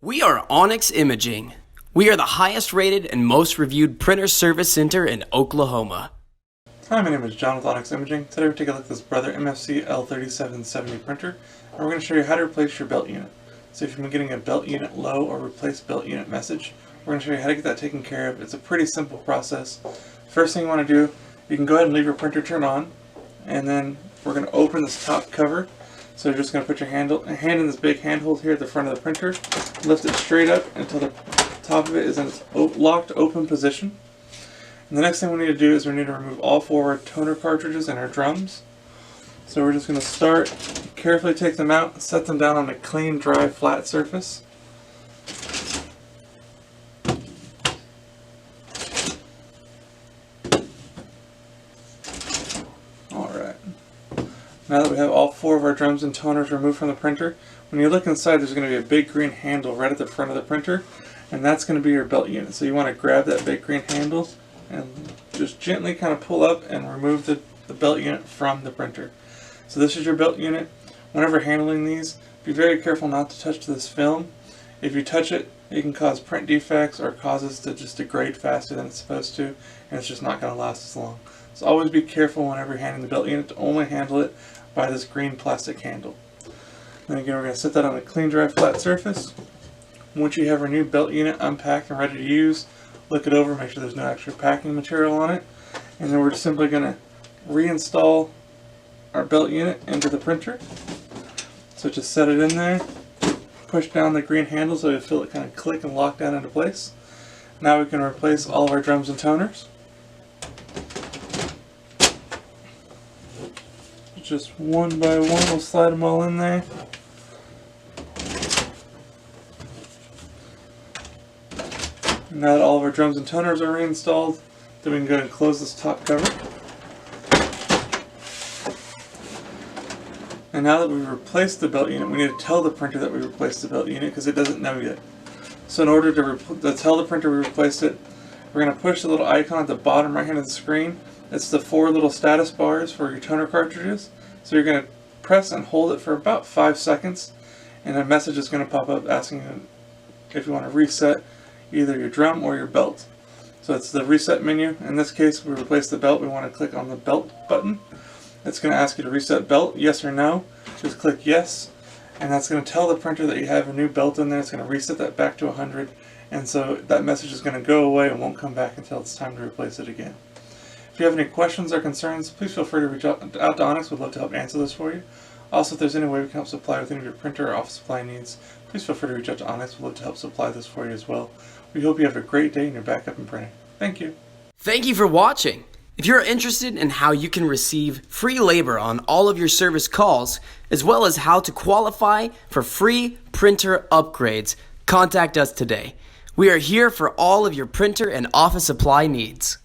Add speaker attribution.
Speaker 1: We are Onyx Imaging. We are the highest rated and most reviewed printer service center in Oklahoma.
Speaker 2: Hi, my name is John with Onyx Imaging. Today we're taking a look at this Brother MFC L3770 printer, and we're going to show you how to replace your belt unit. So if you've been getting a belt unit low or replace belt unit message, we're going to show you how to get that taken care of. It's a pretty simple process. First thing you want to do, you can go ahead and leave your printer turned on, and then we're going to open this top cover. So you're just going to put your hand in this big handhold here at the front of the printer, lift it straight up until the top of it is in its locked open position. And the next thing we need to do is we need to remove all four of our toner cartridges and our drums. So we're just going to start, carefully take them out, and set them down on a clean, dry, flat surface. Now that we have all four of our drums and toners removed from the printer, when you look inside there's going to be a big green handle right at the front of the printer, and that's going to be your belt unit. So you want to grab that big green handle and just gently kind of pull up and remove the belt unit from the printer. So this is your belt unit. Whenever handling these, be very careful not to touch this film. If you touch it, it can cause print defects or causes to just degrade faster than it's supposed to, and it's just not going to last as long. So always be careful whenever you're handling the belt unit to only handle it by this green plastic handle. Then again, we're going to set that on a clean, dry, flat surface. Once you have our new belt unit unpacked and ready to use, look it over, make sure there's no extra packing material on it, and then we're just simply going to reinstall our belt unit into the printer. So just set it in there, push down the green handle so you'll feel it kind of click and lock down into place. Now we can replace all of our drums and toners. Just one by one, we'll slide them all in there. Now that all of our drums and toners are reinstalled, then we can go ahead and close this top cover. And now that we've replaced the belt unit, we need to tell the printer that we replaced the belt unit because it doesn't know yet. So in order to tell the printer we replaced it, we're going to push the little icon at the bottom right hand of the screen. It's the four little status bars for your toner cartridges. So you're going to press and hold it for about 5 seconds, and a message is going to pop up asking you if you want to reset either your drum or your belt. So it's the reset menu. In this case, we replace the belt. We want to click on the belt button. It's going to ask you to reset belt, yes or no. Just click yes, and that's going to tell the printer that you have a new belt in there. It's going to reset that back to 100, and so that message is going to go away and won't come back until it's time to replace it again. If you have any questions or concerns, please feel free to reach out to Onyx. We'd love to help answer this for you. Also, if there's any way we can help supply with any of your printer or office supply needs, please feel free to reach out to Onyx. We'd love to help supply this for you as well. We hope you have a great day and you're back up and printing. Thank you.
Speaker 1: Thank you for watching. If you're interested in how you can receive free labor on all of your service calls, as well as how to qualify for free printer upgrades, contact us today. We are here for all of your printer and office supply needs.